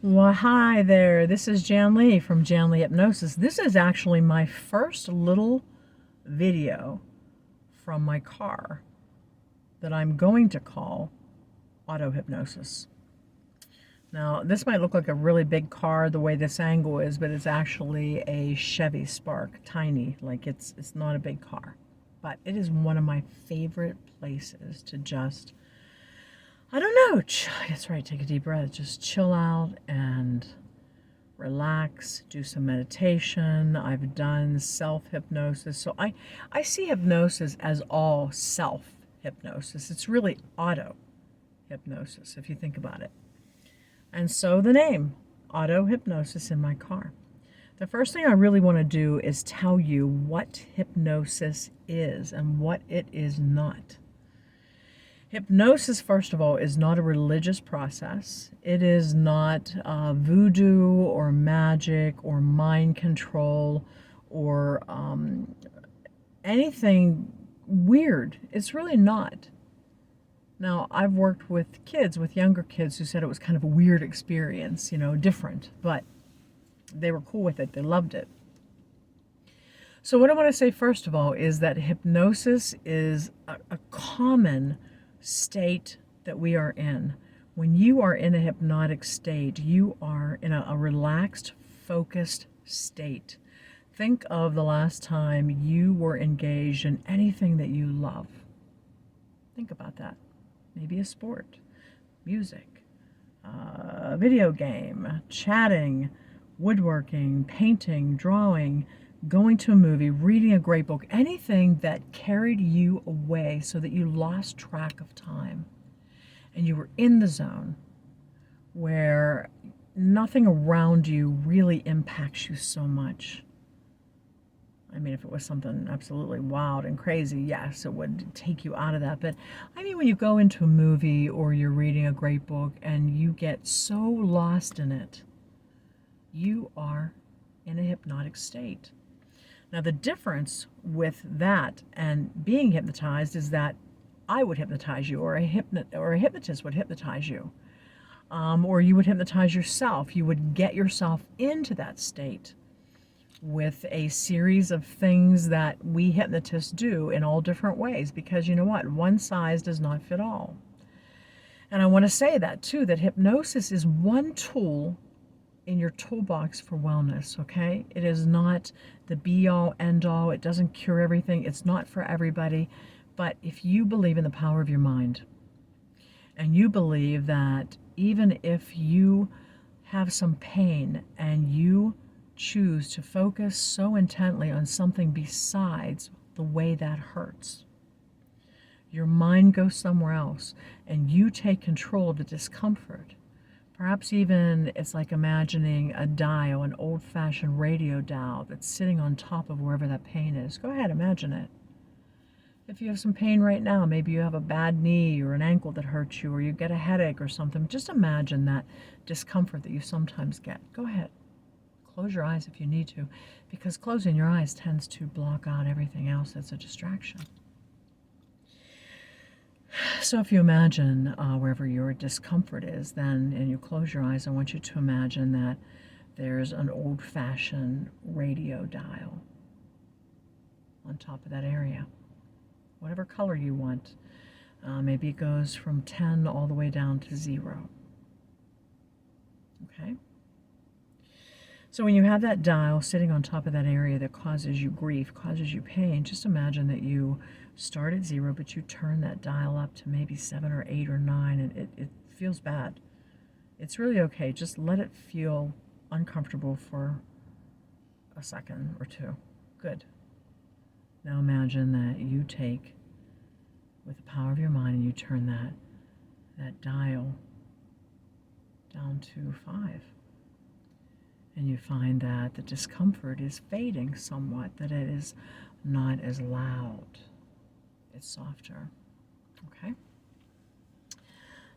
Well, hi there. This is Jan Lee from Jan Lee Hypnosis. This is actually my first little video from my car that I'm going to call auto hypnosis. Now, this might look like a really big car the way this angle is, but it's actually a Chevy Spark, tiny. Like it's not a big car, but it is one of my favorite places to just, I don't know, that's right, take a deep breath, just chill out and relax, do some meditation. I've done self-hypnosis. So I see hypnosis as all self-hypnosis. It's really auto-hypnosis, if you think about it. And so the name, auto-hypnosis in my car. The first thing I really want to do is tell you what hypnosis is and what it is not. Hypnosis, first of all, is not a religious process. It is not voodoo or magic or mind control or anything weird. It's really not. Now, I've worked with kids, with younger kids, who said it was kind of a weird experience, different, but they were cool with it. They loved it. So what I want to say, first of all, is that hypnosis is a common state that we are in. When you are in a hypnotic state, you are in a relaxed, focused state. Think of the last time you were engaged in anything that you love. Think about that. Maybe a sport, music, a video game, chatting, woodworking, painting, drawing, going to a movie, reading a great book, anything that carried you away so that you lost track of time and you were in the zone where nothing around you really impacts you so much. I mean, if it was something absolutely wild and crazy, yes, it would take you out of that. But I mean, when you go into a movie or you're reading a great book and you get so lost in it, you are in a hypnotic state. Now, the difference with that and being hypnotized is that I would hypnotize you, or a hypnotist would hypnotize you, or you would hypnotize yourself. You would get yourself into that state with a series of things that we hypnotists do in all different ways, because you know what? One size does not fit all. And I want to say that too, that hypnosis is one tool in your toolbox for wellness, okay? It is not the be-all, end-all. It doesn't cure everything. It's not for everybody. But if you believe in the power of your mind, and you believe that even if you have some pain and you choose to focus so intently on something besides the way that hurts, your mind goes somewhere else, and you take control of the discomfort. Perhaps even it's like imagining a dial, an old-fashioned radio dial that's sitting on top of wherever that pain is. Go ahead, imagine it. If you have some pain right now, maybe you have a bad knee or an ankle that hurts you, or you get a headache or something, just imagine that discomfort that you sometimes get. Go ahead. Close your eyes if you need to, because closing your eyes tends to block out everything else that's a distraction. So if you imagine wherever your discomfort is, then, and you close your eyes, I want you to imagine that there's an old-fashioned radio dial on top of that area. Whatever color you want. Maybe it goes from 10 all the way down to 0. Okay? So when you have that dial sitting on top of that area that causes you grief, causes you pain, just imagine that you start at 0, but you turn that dial up to maybe 7 or 8 or 9, and it feels bad. It's really okay. Just let it feel uncomfortable for a second or two. Good. Now imagine that you take, with the power of your mind, and you turn that dial down to 5. And you find that the discomfort is fading somewhat, that it is not as loud. It's softer. Okay?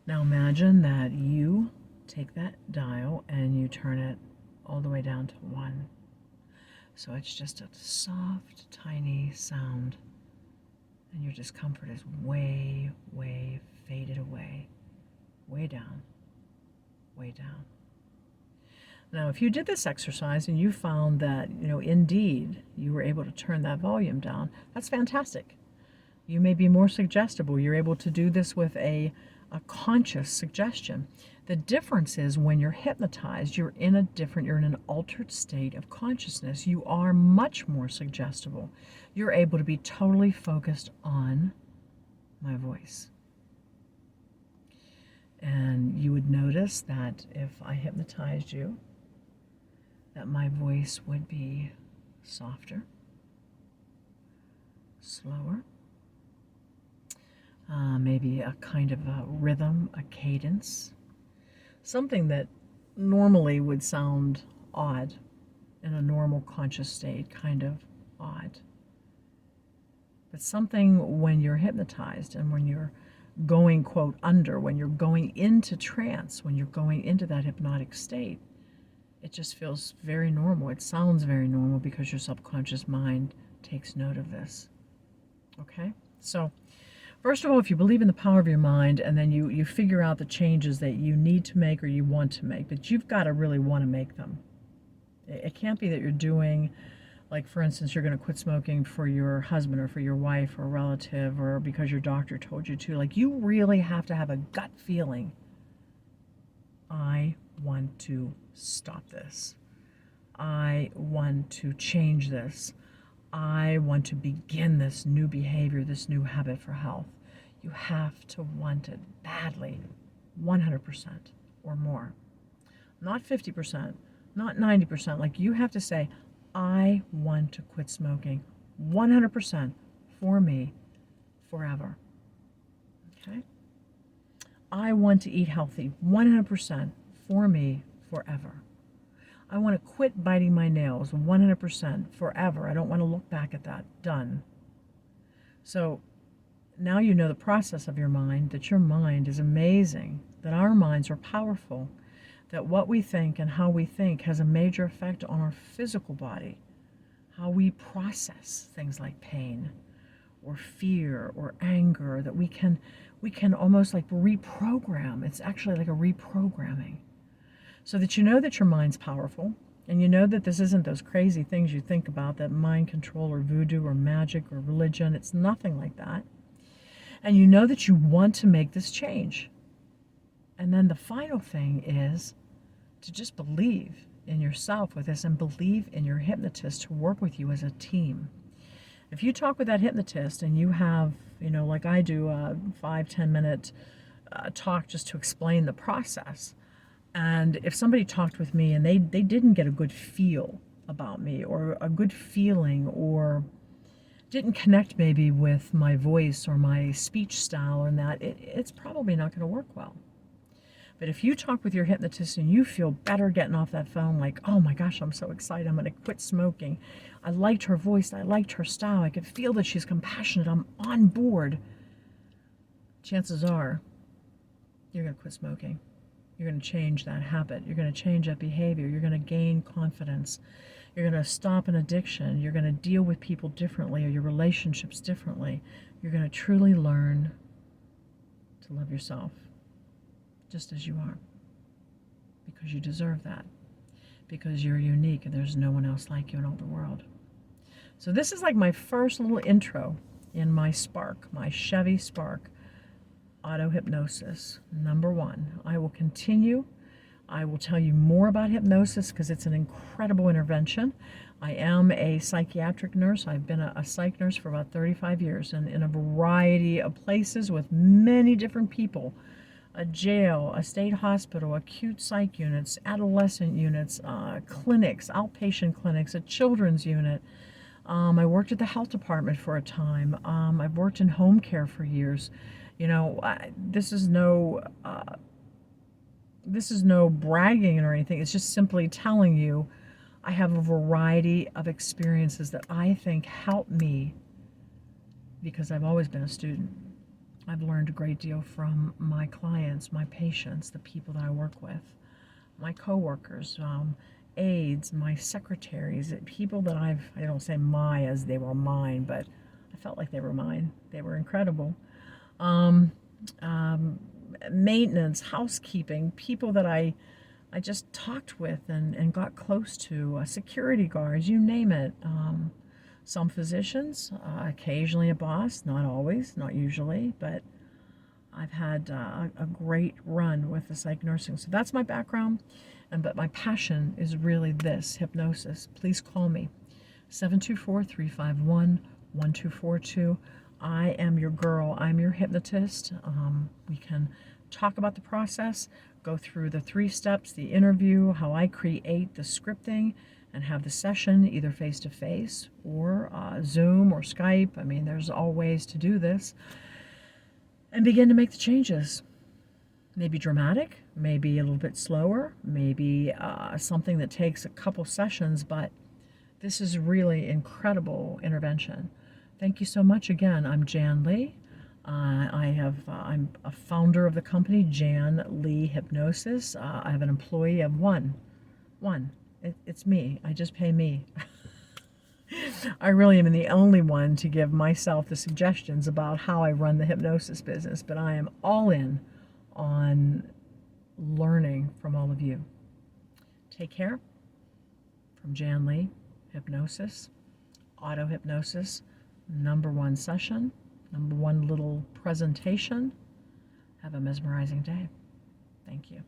Now imagine that you take that dial and you turn it all the way down to 1. So it's just a soft, tiny sound. And your discomfort is way, way faded away. Way down. Way down. Now, if you did this exercise and you found that, indeed you were able to turn that volume down, that's fantastic. You may be more suggestible. You're able to do this with a conscious suggestion. The difference is when you're hypnotized, you're in an altered state of consciousness. You are much more suggestible. You're able to be totally focused on my voice. And you would notice that if I hypnotized you, that my voice would be softer, slower, maybe a kind of a rhythm, a cadence, something that normally would sound odd in a normal conscious state, kind of odd. But something when you're hypnotized and when you're going, quote, under, when you're going into trance, when you're going into that hypnotic state, it just feels very normal. It sounds very normal because your subconscious mind takes note of this. Okay? So, first of all, if you believe in the power of your mind and then you figure out the changes that you need to make or you want to make, but you've got to really want to make them. It can't be that you're doing, like, for instance, you're going to quit smoking for your husband or for your wife or a relative or because your doctor told you to. Like, you really have to have a gut feeling. I want to stop this. I want to change this. I want to begin this new behavior, this new habit for health. You have to want it badly, 100% or more. Not 50%, not 90%. Like, you have to say, I want to quit smoking 100% for me forever. Okay? I want to eat healthy 100% for me forever. I want to quit biting my nails 100% forever. I don't want to look back at that. Done. So now you know the process of your mind, that your mind is amazing, that our minds are powerful, that what we think and how we think has a major effect on our physical body, how we process things like pain or fear or anger, that we can almost like reprogram. It's actually like a reprogramming. So that you know that your mind's powerful, and you know that this isn't those crazy things you think about, that mind control or voodoo or magic or religion. It's nothing like that. And you know that you want to make this change. And then the final thing is to just believe in yourself with this and believe in your hypnotist to work with you as a team. If you talk with that hypnotist and you have, like I do, a 5-10 minute talk just to explain the process, and if somebody talked with me and they didn't get a good feel about me or a good feeling or didn't connect maybe with my voice or my speech style and that, it's probably not going to work well. But if you talk with your hypnotist and you feel better getting off that phone, like, oh my gosh, I'm so excited, I'm going to quit smoking. I liked her voice, I liked her style, I could feel that she's compassionate, I'm on board. Chances are you're going to quit smoking. You're going to change that habit. You're going to change that behavior. You're going to gain confidence. You're going to stop an addiction. You're going to deal with people differently or your relationships differently. You're going to truly learn to love yourself just as you are, because you deserve that, because you're unique and there's no one else like you in all the world. So this is like my first little intro in my Spark, my Chevy Spark auto hypnosis number 1. I will continue. I will tell you more about hypnosis because it's an incredible intervention. I am a psychiatric nurse. I've been a psych nurse for about 35 years and in a variety of places with many different people. A jail, a state hospital, acute psych units, adolescent units, clinics, outpatient clinics, a children's unit. I worked at the health department for a time. I've worked in home care for years. This is no bragging or anything. It's just simply telling you I have a variety of experiences that I think help me because I've always been a student. I've learned a great deal from my clients, my patients, the people that I work with, my coworkers, aides, my secretaries, people that I don't say my as they were mine, but I felt like they were mine. They were incredible. Maintenance, housekeeping, people that I I just talked with and got close to security guards, you name it. Some physicians, occasionally a boss, not always, not usually, but I've had a great run with the psych nursing. So that's my background, but my passion is really this, hypnosis. Please call me, 724-351-1242. I am your girl. I'm your hypnotist. We can talk about the process, go through the 3 steps, the interview, how I create the scripting, and have the session either face-to-face or Zoom or Skype. I mean, there's all ways to do this. And begin to make the changes. Maybe dramatic, maybe a little bit slower, maybe something that takes a couple sessions, but this is really incredible intervention. Thank you so much again. I'm Jan Lee. I'm a founder of the company, Jan Lee Hypnosis. I have an employee of one. It's me. I just pay me. I really am the only one to give myself the suggestions about how I run the hypnosis business, but I am all in on learning from all of you. Take care. From Jan Lee, hypnosis, auto hypnosis, #1 session, #1 little presentation. Have a mesmerizing day. Thank you.